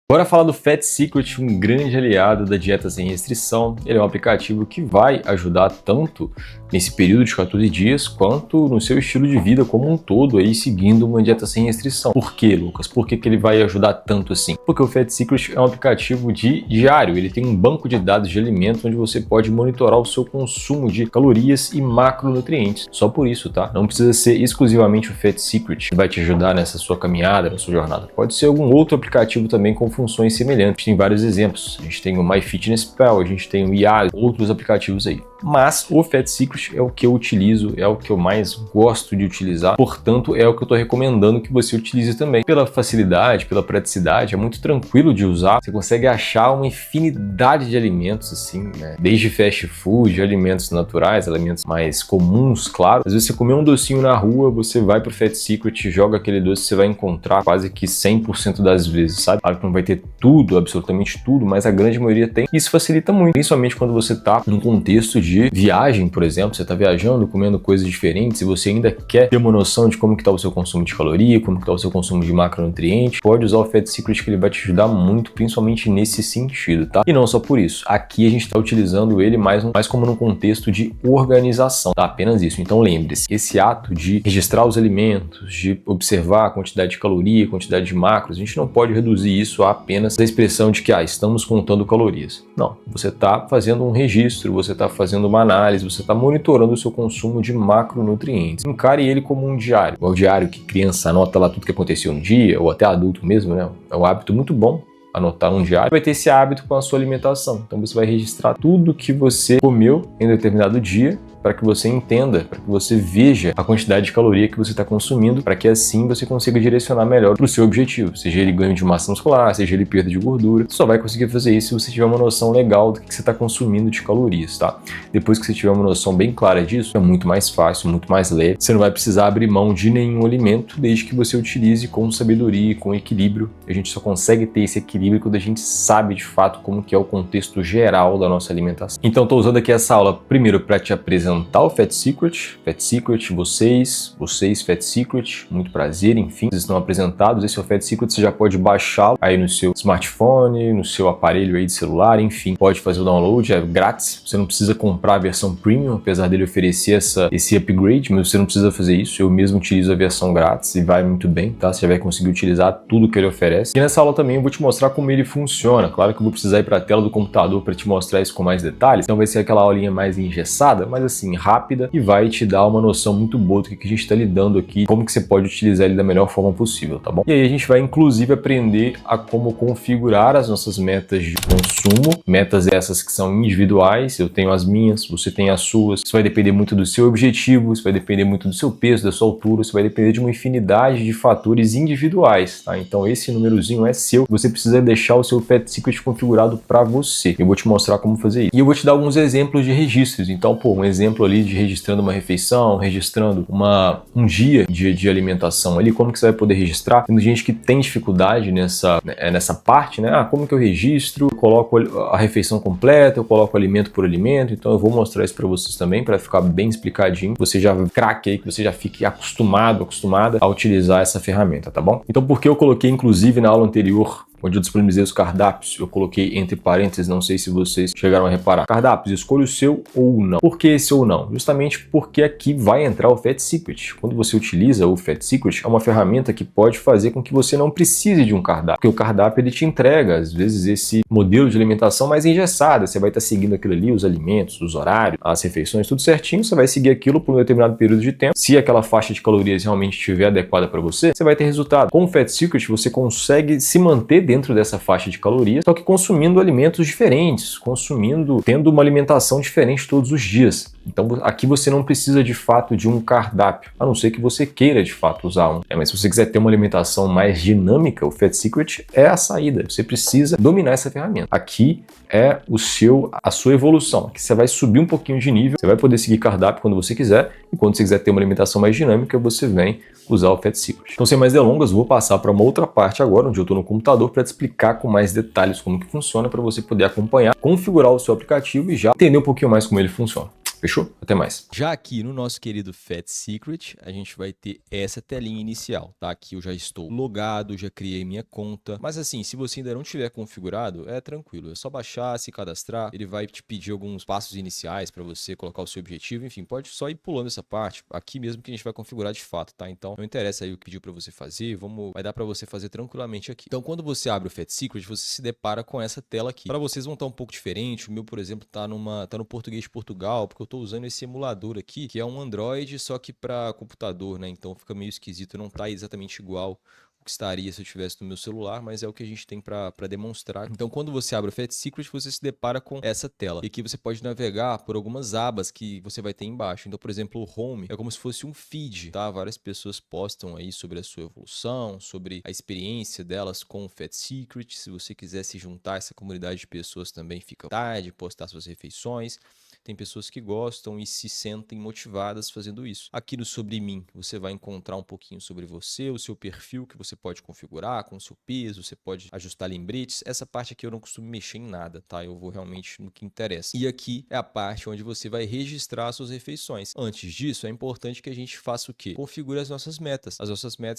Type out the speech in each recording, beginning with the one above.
Bora falar do Fat Secret, um grande aliado da dieta sem restrição. Ele é um aplicativo que vai ajudar tanto nesse período de 14 dias, quanto no seu estilo de vida como um todo, aí seguindo uma dieta sem restrição. Por quê, Lucas? Por que ele vai ajudar tanto assim? Porque o Fat Secret é um aplicativo diário, ele tem um banco de dados de alimentos onde você pode monitorar o seu consumo de calorias e macronutrientes. Só por isso, tá? Não precisa ser exclusivamente o Fat Secret que vai te ajudar nessa sua caminhada, na sua jornada. Pode ser algum outro aplicativo também com funções semelhantes. Tem vários exemplos. A gente tem o MyFitnessPal, a gente tem o Iado, outros aplicativos aí. Mas o Fat Secret é o que eu utilizo, é o que eu mais gosto de utilizar, portanto é o que eu estou recomendando que você utilize também. Pela facilidade, pela praticidade, é muito tranquilo de usar, você consegue achar uma infinidade de alimentos assim, né? Desde fast food, alimentos naturais, alimentos mais comuns, claro. Às vezes você comer um docinho na rua, você vai pro Fat Secret, joga aquele doce, você vai encontrar quase que 100% das vezes, sabe? Claro que não vai ter tudo, absolutamente tudo, mas a grande maioria tem. Isso facilita muito, principalmente quando você tá num contexto de viagem, por exemplo, você está viajando, comendo coisas diferentes e você ainda quer ter uma noção de como que está o seu consumo de caloria, como que está o seu consumo de macronutrientes, pode usar o Fat Secret que ele vai te ajudar muito, principalmente nesse sentido, tá? E não só por isso, aqui a gente está utilizando ele mais como num contexto de organização, tá? Apenas isso. Então lembre-se, esse ato de registrar os alimentos, de observar a quantidade de caloria, a quantidade de macros, a gente não pode reduzir isso a apenas a expressão de que estamos contando calorias. Não, você está fazendo um registro, você está fazendo uma análise, você está monitorando o seu consumo de macronutrientes. Encare ele como um diário. Igual o diário que criança anota lá tudo que aconteceu no dia, ou até adulto mesmo, né? É um hábito muito bom anotar um diário. Vai ter esse hábito com a sua alimentação. Então você vai registrar tudo que você comeu em determinado dia, para que você entenda, para que você veja a quantidade de caloria que você está consumindo, para que assim você consiga direcionar melhor para o seu objetivo, seja ele ganho de massa muscular, seja ele perda de gordura. Você só vai conseguir fazer isso se você tiver uma noção legal do que você está consumindo de calorias, tá? Depois que você tiver uma noção bem clara disso, é muito mais fácil, muito mais leve. Você não vai precisar abrir mão de nenhum alimento, desde que você utilize com sabedoria e com equilíbrio. A gente só consegue ter esse equilíbrio quando a gente sabe de fato como que é o contexto geral da nossa alimentação. Então estou usando aqui essa aula primeiro para te apresentar o Fat Secret, vocês, Fat Secret, muito prazer, enfim, vocês estão apresentados. Esse é o Fat Secret, você já pode baixá-lo aí no seu smartphone, no seu aparelho aí de celular, enfim, pode fazer o download, é grátis, você não precisa comprar a versão premium, apesar dele oferecer esse upgrade, mas você não precisa fazer isso, eu mesmo utilizo a versão grátis e vai muito bem, tá? Você já vai conseguir utilizar tudo que ele oferece. E nessa aula também eu vou te mostrar como ele funciona, claro que eu vou precisar ir para a tela do computador para te mostrar isso com mais detalhes, então vai ser aquela aulinha mais engessada, mas assim, rápida, e vai te dar uma noção muito boa do que a gente está lidando aqui, como que você pode utilizar ele da melhor forma possível, tá bom? E aí a gente vai inclusive aprender a como configurar as nossas metas de consumo, metas essas que são individuais, eu tenho as minhas, você tem as suas, isso vai depender muito do seu objetivo, isso vai depender muito do seu peso, da sua altura, isso vai depender de uma infinidade de fatores individuais, tá? Então esse númerozinho é seu, você precisa deixar o seu Fat Secret configurado para você. Eu vou te mostrar como fazer isso. E eu vou te dar alguns exemplos de registros, então, um exemplo ali de registrando uma refeição, registrando um dia de alimentação ali, como que você vai poder registrar? Tem gente que tem dificuldade nessa parte, né? Como que eu registro? Eu coloco a refeição completa, eu coloco alimento por alimento, então eu vou mostrar isso para vocês também, para ficar bem explicadinho, você já craque aí, que você já fique acostumada a utilizar essa ferramenta, tá bom? Então, porque eu coloquei inclusive na aula anterior, onde eu disponibilizei os cardápios, eu coloquei entre parênteses, não sei se vocês chegaram a reparar. Cardápios, escolha o seu ou não. Por que esse ou não? Justamente porque aqui vai entrar o Fat Secret. Quando você utiliza o Fat Secret, é uma ferramenta que pode fazer com que você não precise de um cardápio. Porque o cardápio ele te entrega, às vezes, esse modelo de alimentação mais engessada. Você vai estar seguindo aquilo ali, os alimentos, os horários, as refeições, tudo certinho. Você vai seguir aquilo por um determinado período de tempo. Se aquela faixa de calorias realmente estiver adequada para você, você vai ter resultado. Com o Fat Secret, você consegue se manter dentro dessa faixa de calorias, só que consumindo alimentos diferentes, tendo uma alimentação diferente todos os dias. Então aqui você não precisa de fato de um cardápio, a não ser que você queira de fato usar um. Mas se você quiser ter uma alimentação mais dinâmica, o Fat Secret é a saída. Você precisa dominar essa ferramenta. Aqui é a sua evolução, que você vai subir um pouquinho de nível, você vai poder seguir cardápio quando você quiser, e quando você quiser ter uma alimentação mais dinâmica, você vem usar o Fat Secret. Então, sem mais delongas, vou passar para uma outra parte agora, onde eu estou no computador, para te explicar com mais detalhes como que funciona, para você poder acompanhar, configurar o seu aplicativo e já entender um pouquinho mais como ele funciona. Fechou? Até mais. Já aqui no nosso querido Fat Secret, a gente vai ter essa telinha inicial, tá? Aqui eu já estou logado, já criei minha conta. Mas assim, se você ainda não tiver configurado, é tranquilo. É só baixar, se cadastrar. Ele vai te pedir alguns passos iniciais para você colocar o seu objetivo. Enfim, pode só ir pulando essa parte. Aqui mesmo que a gente vai configurar de fato, tá? Então, não interessa aí o que pediu para você fazer. Vai dar para você fazer tranquilamente aqui. Então, quando você abre o Fat Secret, você se depara com essa tela aqui. Para vocês vão estar um pouco diferente. O meu, por exemplo, tá no português de Portugal, porque eu estou usando esse emulador aqui, que é um Android, só que para computador, né? Então fica meio esquisito, não tá exatamente igual o que estaria se eu tivesse no meu celular, mas é o que a gente tem para demonstrar. Então, quando você abre o Fat Secret, você se depara com essa tela. E aqui você pode navegar por algumas abas que você vai ter embaixo. Então, por exemplo, o Home é como se fosse um feed, tá? Várias pessoas postam aí sobre a sua evolução, sobre a experiência delas com o Fat Secret. Se você quiser se juntar a essa comunidade de pessoas também, fica à vontade, postar suas refeições. Tem pessoas que gostam e se sentem motivadas fazendo isso. Aqui no Sobre Mim, você vai encontrar um pouquinho sobre você, o seu perfil que você pode configurar com o seu peso, você pode ajustar lembretes. Essa parte aqui eu não costumo mexer em nada, tá? Eu vou realmente no que interessa. E aqui é a parte onde você vai registrar suas refeições. Antes disso, é importante que a gente faça o quê? Configure as nossas metas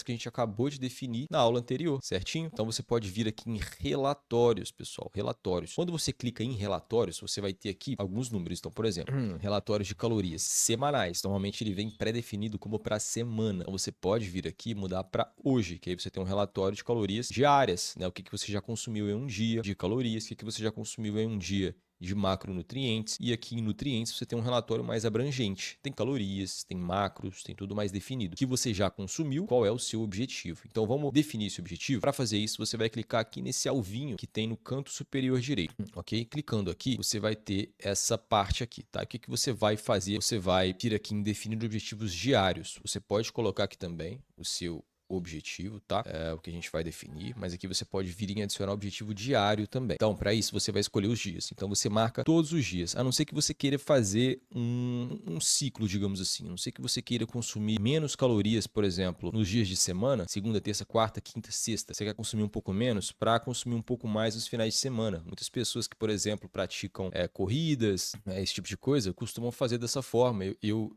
que a gente acabou de definir na aula anterior, certinho? Então você pode vir aqui em relatórios, pessoal, relatórios. Quando você clica em relatórios, você vai ter aqui alguns números. Então, por exemplo, relatórios de calorias semanais. Normalmente ele vem pré-definido como para semana. Então você pode vir aqui e mudar para hoje, que aí você tem um relatório de calorias diárias, né? O que você já consumiu em um dia de calorias, o que você já consumiu em um dia de macronutrientes, e aqui em nutrientes você tem um relatório mais abrangente. Tem calorias, tem macros, tem tudo mais definido. O que você já consumiu, qual é o seu objetivo. Então vamos definir esse objetivo. Para fazer isso, você vai clicar aqui nesse alvinho que tem no canto superior direito, ok? Clicando aqui, você vai ter essa parte aqui, tá? O que você vai fazer? Você vai vir aqui em definir objetivos diários. Você pode colocar aqui também o seu objetivo, tá? É o que a gente vai definir, mas aqui você pode vir em adicionar objetivo diário também. Então, para isso, você vai escolher os dias. Então, você marca todos os dias, a não ser que você queira fazer um ciclo, digamos assim. A não ser que você queira consumir menos calorias, por exemplo, nos dias de semana, segunda, terça, quarta, quinta, sexta. Você quer consumir um pouco menos para consumir um pouco mais nos finais de semana. Muitas pessoas que, por exemplo, praticam corridas, esse tipo de coisa, costumam fazer dessa forma. Eu,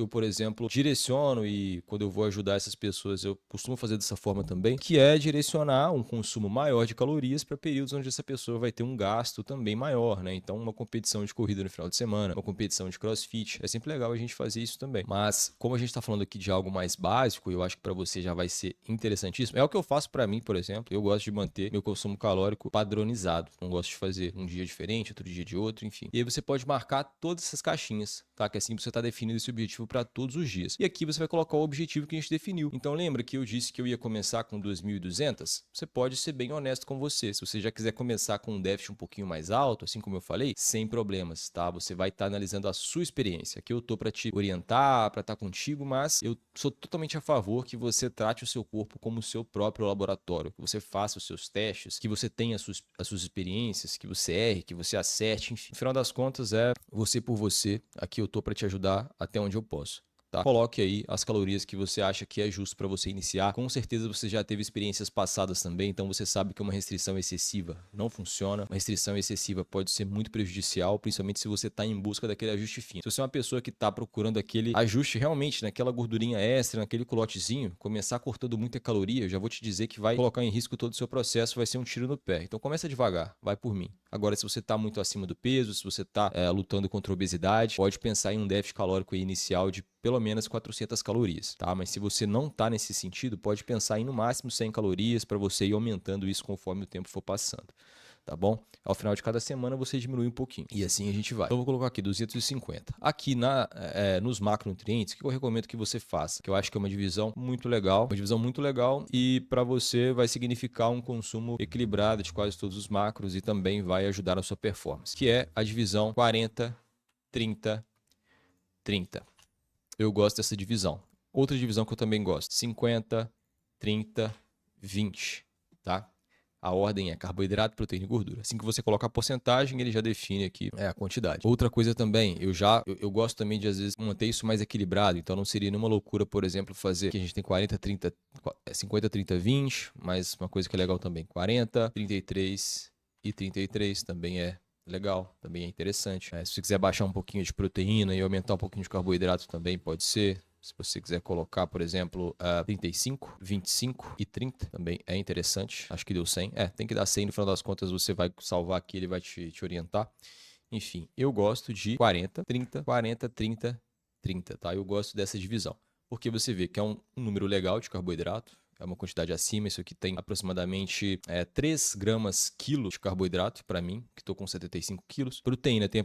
por exemplo, direciono e quando eu vou ajudar essas pessoas, eu costumo fazer dessa forma também, que é direcionar um consumo maior de calorias para períodos onde essa pessoa vai ter um gasto também maior, né? Então, uma competição de corrida no final de semana, uma competição de crossfit, é sempre legal a gente fazer isso também. Mas, como a gente está falando aqui de algo mais básico, eu acho que para você já vai ser interessantíssimo. É o que eu faço para mim, por exemplo. Eu gosto de manter meu consumo calórico padronizado. Não gosto de fazer um dia diferente, outro dia de outro, enfim. E aí você pode marcar todas essas caixinhas, tá? Que assim você está definindo esse objetivo para todos os dias. E aqui você vai colocar o objetivo que a gente definiu. Então, lembra que eu disse que eu ia começar com 2.200? Você pode ser bem honesto com você. Se você já quiser começar com um déficit um pouquinho mais alto, assim como eu falei, sem problemas, tá? Você vai estar analisando a sua experiência. Aqui eu tô para te orientar, para estar contigo, mas eu sou totalmente a favor que você trate o seu corpo como o seu próprio laboratório, que você faça os seus testes, que você tenha as suas experiências, que você erre, que você acerte, enfim. No final das contas, é você por você. Aqui eu tô para te ajudar até onde eu posso. Tá? Coloque aí as calorias que você acha que é justo para você iniciar. Com certeza você já teve experiências passadas também, então você sabe que uma restrição excessiva não funciona. Uma restrição excessiva pode ser muito prejudicial, principalmente se você está em busca daquele ajuste fino. Se você é uma pessoa que está procurando aquele ajuste realmente naquela gordurinha extra, naquele culotezinho, começar cortando muita caloria, eu já vou te dizer que vai colocar em risco todo o seu processo, vai ser um tiro no pé. Então começa devagar, vai por mim. Agora, se você está muito acima do peso, se você está lutando contra a obesidade, pode pensar em um déficit calórico inicial de pelo menos 400 calorias, tá? Mas se você não está nesse sentido, pode pensar em no máximo 100 calorias para você ir aumentando isso conforme o tempo for passando, tá bom? Ao final de cada semana você diminui um pouquinho e assim a gente vai. Então eu vou colocar aqui 250. Aqui nos macronutrientes, o que eu recomendo que você faça? Que eu acho que é uma divisão muito legal, e para você vai significar um consumo equilibrado de quase todos os macros e também vai ajudar na sua performance, que é a divisão 40, 30, 30. Eu gosto dessa divisão. Outra divisão que eu também gosto, 50, 30, 20, tá? A ordem é carboidrato, proteína e gordura. Assim que você coloca a porcentagem, ele já define aqui a quantidade. Outra coisa também, eu gosto também de às vezes manter isso mais equilibrado, então não seria nenhuma loucura, por exemplo, fazer que a gente tem 40, 30, 50, 30, 20, mas uma coisa que é legal também, 40, 33 e 33 também é legal, também é interessante. Se você quiser baixar um pouquinho de proteína e aumentar um pouquinho de carboidrato também pode ser. Se você quiser colocar, por exemplo, 35, 25 e 30, também é interessante. Acho que deu 100. Tem que dar 100, no final das contas você vai salvar aqui, ele vai te orientar. Enfim, eu gosto de 40, 30, 40, 30, 30, tá? Eu gosto dessa divisão. Porque você vê que é um número legal de carboidrato, é uma quantidade acima, isso aqui tem aproximadamente 3 gramas quilo de carboidrato para mim, que estou com 75 quilos. Proteína tem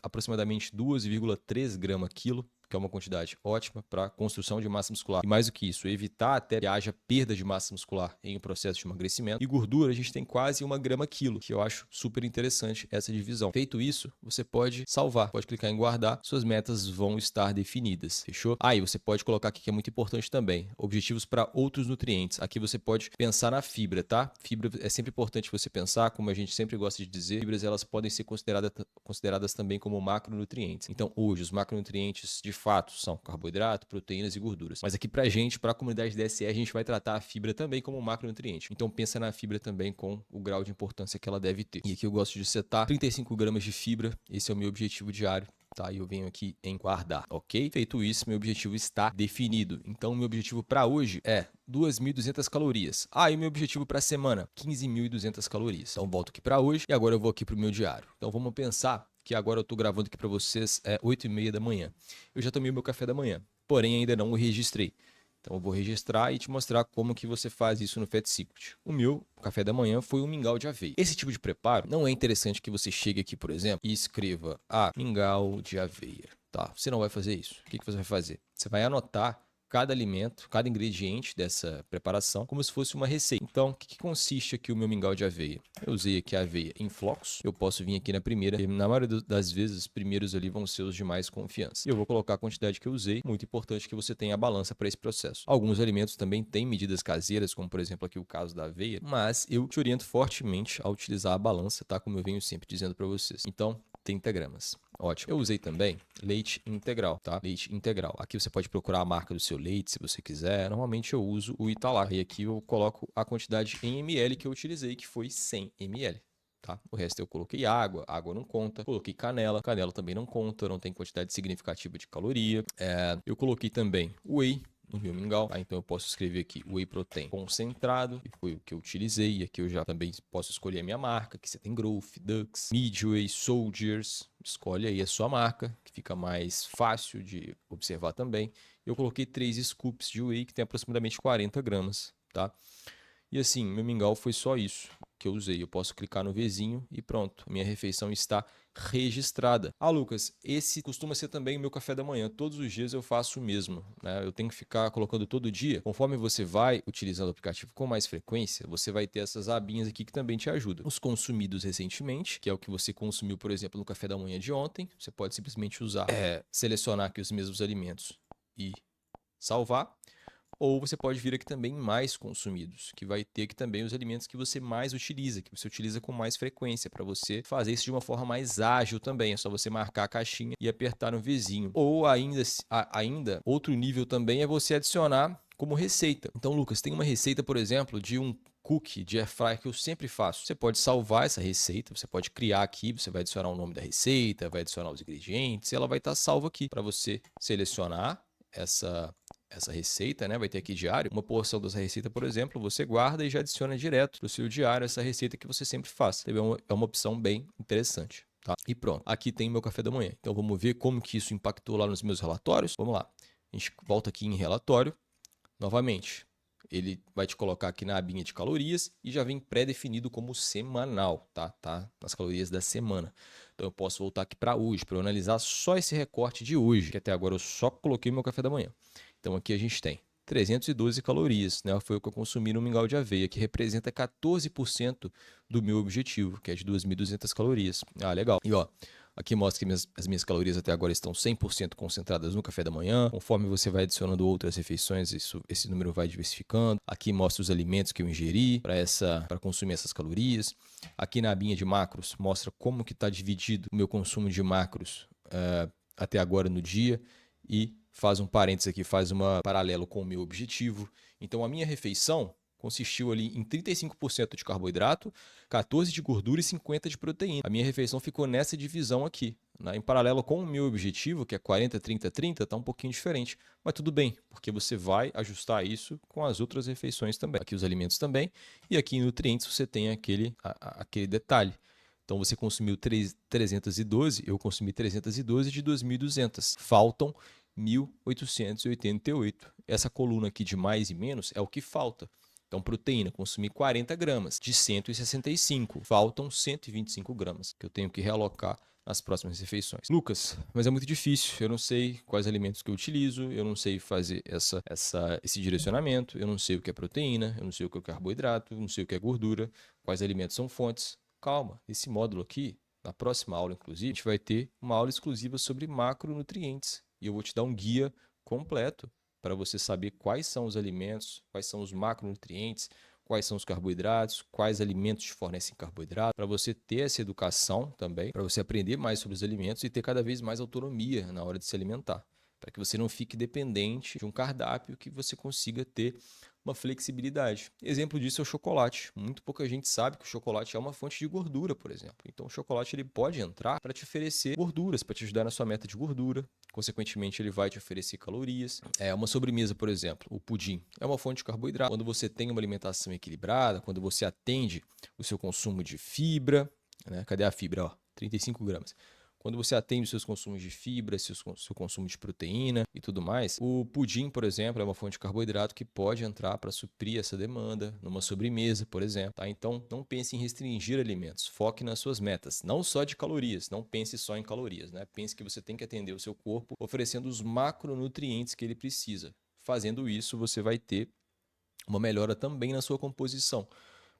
aproximadamente 2,3 gramas quilo, que é uma quantidade ótima para construção de massa muscular. E mais do que isso, evitar até que haja perda de massa muscular em um processo de emagrecimento. E gordura, a gente tem quase 1 grama quilo, que eu acho super interessante essa divisão. Feito isso, você pode salvar, pode clicar em guardar, suas metas vão estar definidas, fechou? E você pode colocar aqui que é muito importante também, objetivos para outros nutrientes. Aqui você pode pensar na fibra, tá? Fibra é sempre importante você pensar, como a gente sempre gosta de dizer, fibras elas podem ser consideradas também como macronutrientes. Então, hoje, os macronutrientes de fato são carboidrato, proteínas e gorduras. Mas aqui pra gente, para a comunidade DSE, a gente vai tratar a fibra também como macronutriente. Então pensa na fibra também com o grau de importância que ela deve ter. E aqui eu gosto de setar 35 gramas de fibra, esse é o meu objetivo diário. Tá, e eu venho aqui em guardar, ok? Feito isso, meu objetivo está definido. Então, meu objetivo para hoje é 2.200 calorias. E o meu objetivo para a semana, 15.200 calorias. Então, volto aqui para hoje e agora eu vou aqui para o meu diário. Então, vamos pensar que agora eu estou gravando aqui para vocês 8h30 da manhã. Eu já tomei o meu café da manhã, porém ainda não o registrei. Então eu vou registrar e te mostrar como que você faz isso no Fat Secret. O meu café da manhã foi um mingau de aveia. Esse tipo de preparo não é interessante que você chegue aqui, por exemplo, e escreva mingau de aveia. Tá? Você não vai fazer isso. O que você vai fazer? Você vai anotar cada alimento, cada ingrediente dessa preparação como se fosse uma receita. Então, o que consiste aqui o meu mingau de aveia? Eu usei aqui a aveia em flocos. Eu posso vir aqui na primeira, e na maioria das vezes os primeiros ali vão ser os de mais confiança. Eu vou colocar a quantidade que eu usei. Muito importante que você tenha a balança para esse processo. Alguns alimentos também têm medidas caseiras, como por exemplo aqui o caso da aveia, mas eu te oriento fortemente a utilizar a balança, tá? Como eu venho sempre dizendo para vocês. Então, 30 gramas. Ótimo. Eu usei também leite integral, tá? Leite integral. Aqui você pode procurar a marca do seu leite, se você quiser. Normalmente eu uso o Italá. E aqui eu coloco a quantidade em ml que eu utilizei, que foi 100 ml. Tá? O resto eu coloquei água não conta. Coloquei canela também não conta, não tem quantidade significativa de caloria. Eu coloquei também whey no meu mingau, tá? Então eu posso escrever aqui whey protein concentrado, que foi o que eu utilizei. E aqui eu já também posso escolher a minha marca, que você tem Growth, Dux, Midway, Soldiers. Escolhe aí a sua marca, que fica mais fácil de observar também. Eu coloquei 3 scoops de whey, que tem aproximadamente 40 gramas, tá? E assim, meu mingau foi só isso que eu usei. Eu posso clicar no Vzinho e pronto, minha refeição está registrada. Lucas, esse costuma ser também o meu café da manhã. Todos os dias eu faço o mesmo, né? Eu tenho que ficar colocando todo dia. Conforme você vai utilizando o aplicativo com mais frequência, você vai ter essas abinhas aqui que também te ajudam. Os consumidos recentemente, que é o que você consumiu, por exemplo, no café da manhã de ontem. Você pode simplesmente usar, selecionar aqui os mesmos alimentos e salvar. Ou você pode vir aqui também mais consumidos, que vai ter aqui também os alimentos que você mais utiliza, que você utiliza com mais frequência, para você fazer isso de uma forma mais ágil também. É só você marcar a caixinha e apertar no Vzinho. Ou ainda outro nível também é você adicionar como receita. Então, Lucas, tem uma receita, por exemplo, de um cookie de air fryer que eu sempre faço. Você pode salvar essa receita, você pode criar aqui, você vai adicionar o nome da receita, vai adicionar os ingredientes, e ela vai estar salva aqui para você selecionar essa receita, né? Vai ter aqui diário. Uma porção dessa receita, por exemplo, você guarda e já adiciona direto para o seu diário essa receita que você sempre faz. É uma opção bem interessante. Tá? E pronto, aqui tem meu café da manhã. Então vamos ver como que isso impactou lá nos meus relatórios. Vamos lá, a gente volta aqui em relatório. Novamente, ele vai te colocar aqui na abinha de calorias e já vem pré-definido como semanal, tá? Nas calorias da semana. Então eu posso voltar aqui para hoje, para eu analisar só esse recorte de hoje, que até agora eu só coloquei meu café da manhã. Então aqui a gente tem 312 calorias, né? Foi o que eu consumi no mingau de aveia, que representa 14% do meu objetivo, que é de 2.200 calorias. Legal. E aqui mostra que as minhas calorias até agora estão 100% concentradas no café da manhã. Conforme você vai adicionando outras refeições, esse número vai diversificando. Aqui mostra os alimentos que eu ingeri para consumir essas calorias. Aqui na abinha de macros mostra como que está dividido o meu consumo de macros até agora no dia e faz um parênteses aqui, faz um paralelo com o meu objetivo. Então a minha refeição, consistiu ali em 35% de carboidrato, 14% de gordura e 50% de proteína. A minha refeição ficou nessa divisão aqui. Em paralelo com o meu objetivo, que é 40, 30, 30, está um pouquinho diferente. Mas tudo bem, porque você vai ajustar isso com as outras refeições também. Aqui os alimentos também, e aqui em nutrientes você tem aquele detalhe. Então você consumiu 312, eu consumi 312 de 2.200. Faltam 1.888. Essa coluna aqui de mais e menos é o que falta. Então, proteína, consumi 40 gramas de 165. Faltam 125 gramas que eu tenho que realocar nas próximas refeições. Lucas, mas é muito difícil. Eu não sei quais alimentos que eu utilizo, eu não sei fazer esse direcionamento, eu não sei o que é proteína, eu não sei o que é carboidrato, eu não sei o que é gordura, quais alimentos são fontes. Calma, esse módulo aqui, na próxima aula, inclusive, a gente vai ter uma aula exclusiva sobre macronutrientes. E eu vou te dar um guia completo para você saber quais são os alimentos, quais são os macronutrientes, quais são os carboidratos, quais alimentos te fornecem carboidrato, para você ter essa educação também, para você aprender mais sobre os alimentos e ter cada vez mais autonomia na hora de se alimentar, para que você não fique dependente de um cardápio, que você consiga ter uma flexibilidade. Exemplo disso é o chocolate. Muito pouca gente sabe que o chocolate é uma fonte de gordura, por exemplo. Então o chocolate ele pode entrar para te oferecer gorduras, para te ajudar na sua meta de gordura. Consequentemente, ele vai te oferecer calorias. Uma sobremesa, por exemplo, o pudim, é uma fonte de carboidrato. Quando você tem uma alimentação equilibrada, quando você atende o seu consumo de fibra, né? Cadê a fibra? 35 gramas. Quando você atende os seus consumos de fibra, seu consumo de proteína e tudo mais, o pudim, por exemplo, é uma fonte de carboidrato que pode entrar para suprir essa demanda numa sobremesa, por exemplo. Tá? Então, não pense em restringir alimentos, foque nas suas metas, não só de calorias, não pense só em calorias, né? Pense que você tem que atender o seu corpo oferecendo os macronutrientes que ele precisa. Fazendo isso, você vai ter uma melhora também na sua composição,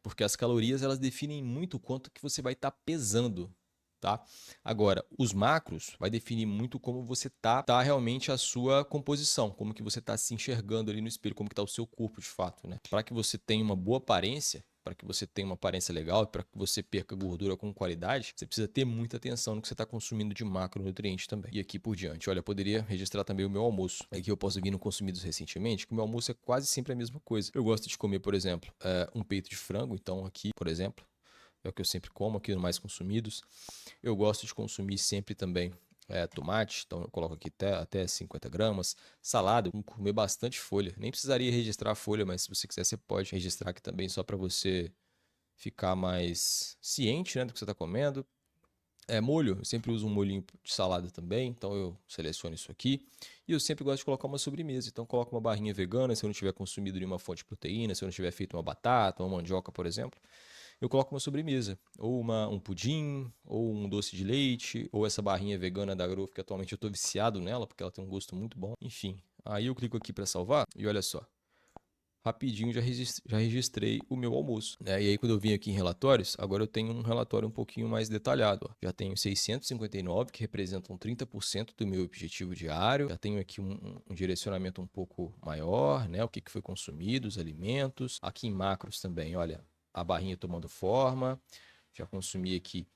porque as calorias elas definem muito quanto que você vai estar pesando. Tá? Agora, os macros vai definir muito como você tá realmente a sua composição, como que você está se enxergando ali no espelho, como que está o seu corpo de fato, né? Para que você tenha uma boa aparência, para que você tenha uma aparência legal, para que você perca gordura com qualidade, você precisa ter muita atenção no que você está consumindo de macronutrientes também. E aqui por diante, olha, eu poderia registrar também o meu almoço. Aqui eu posso vir no Consumidos recentemente, que o meu almoço é quase sempre a mesma coisa. Eu gosto de comer, por exemplo, um peito de frango, então aqui, por exemplo, é o que eu sempre como aqui no Mais Consumidos. Eu gosto de consumir sempre também tomate, então eu coloco aqui até 50 gramas. Salada, eu comer bastante folha. Nem precisaria registrar a folha, mas se você quiser, você pode registrar aqui também, só para você ficar mais ciente, né, do que você está comendo. Molho, eu sempre uso um molhinho de salada também, então eu seleciono isso aqui. E eu sempre gosto de colocar uma sobremesa, então coloco uma barrinha vegana, se eu não tiver consumido nenhuma fonte de proteína, se eu não tiver feito uma batata, uma mandioca, por exemplo. Eu coloco uma sobremesa, ou um pudim, ou um doce de leite, ou essa barrinha vegana da Growth, que atualmente eu estou viciado nela, porque ela tem um gosto muito bom. Enfim, aí eu clico aqui para salvar, e olha só. Rapidinho já registrei o meu almoço. E aí quando eu vim aqui em relatórios, agora eu tenho um relatório um pouquinho mais detalhado. Já tenho 659, que representam 30% do meu objetivo diário. Já tenho aqui um direcionamento um pouco maior, né? O que foi consumido, os alimentos. Aqui em macros também, olha, a barrinha tomando forma. Já consumi aqui.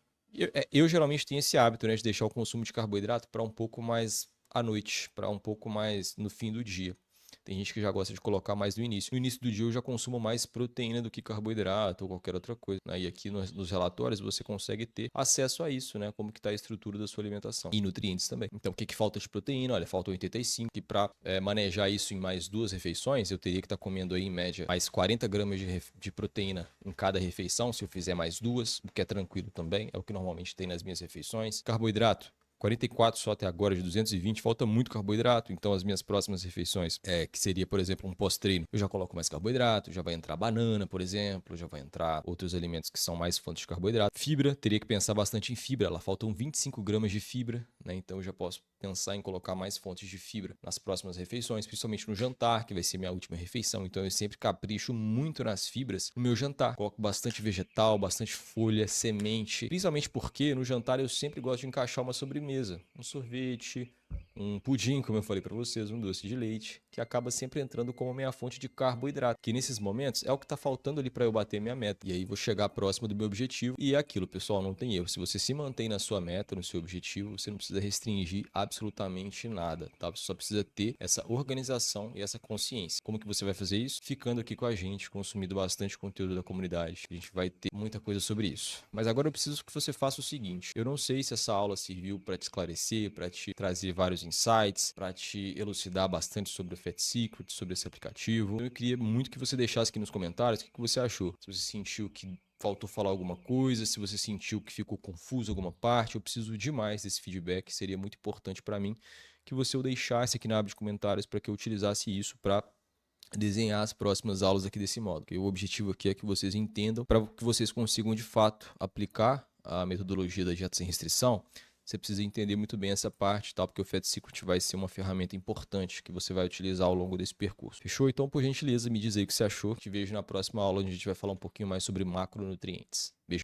Eu geralmente tenho esse hábito, né, de deixar o consumo de carboidrato para um pouco mais à noite, para um pouco mais no fim do dia. Tem gente que já gosta de colocar mais no início. No início do dia eu já consumo mais proteína do que carboidrato ou qualquer outra coisa, né? E aqui nos relatórios você consegue ter acesso a isso, né? Como que está a estrutura da sua alimentação. E nutrientes também. Então o que falta de proteína? Olha, falta 85. E para manejar isso em mais 2 refeições, eu teria que estar comendo aí em média mais 40 gramas de proteína em cada refeição, se eu fizer mais 2, o que é tranquilo também. É o que normalmente tem nas minhas refeições. Carboidrato. 44 só até agora de 220, falta muito carboidrato, então as minhas próximas refeições, que seria, por exemplo, um pós-treino, eu já coloco mais carboidrato, já vai entrar banana, por exemplo, já vai entrar outros alimentos que são mais fontes de carboidrato. Fibra, teria que pensar bastante em fibra, lá faltam 25 gramas de fibra, né? Então eu já posso pensar em colocar mais fontes de fibra nas próximas refeições, principalmente no jantar, que vai ser minha última refeição, então eu sempre capricho muito nas fibras no meu jantar. Coloco bastante vegetal, bastante folha, semente, principalmente porque no jantar eu sempre gosto de encaixar uma sobremesa, um sorvete, um pudim, como eu falei para vocês, um doce de leite, que acaba sempre entrando como minha fonte de carboidrato, que nesses momentos é o que está faltando ali para eu bater minha meta. E aí vou chegar próximo do meu objetivo e é aquilo, pessoal, não tem erro. Se você se mantém na sua meta, no seu objetivo, você não precisa restringir absolutamente nada, tá? Você só precisa ter essa organização e essa consciência. Como que você vai fazer isso? Ficando aqui com a gente, consumindo bastante conteúdo da comunidade. A gente vai ter muita coisa sobre isso. Mas agora eu preciso que você faça o seguinte. Eu não sei se essa aula serviu para te esclarecer, para te trazer vários insights, para te elucidar bastante sobre o Fat Secret, sobre esse aplicativo. Eu queria muito que você deixasse aqui nos comentários o que você achou. Se você sentiu que faltou falar alguma coisa, se você sentiu que ficou confuso alguma parte, eu preciso demais desse feedback, seria muito importante para mim que você o deixasse aqui na aba de comentários para que eu utilizasse isso para desenhar as próximas aulas aqui desse modo. O objetivo aqui é que vocês entendam, para que vocês consigam de fato aplicar a metodologia da dieta sem restrição. Você precisa entender muito bem essa parte, tá? Porque o Fat Secret vai ser uma ferramenta importante que você vai utilizar ao longo desse percurso. Fechou? Então, por gentileza, me diz aí o que você achou. Te vejo na próxima aula, onde a gente vai falar um pouquinho mais sobre macronutrientes. Beijo.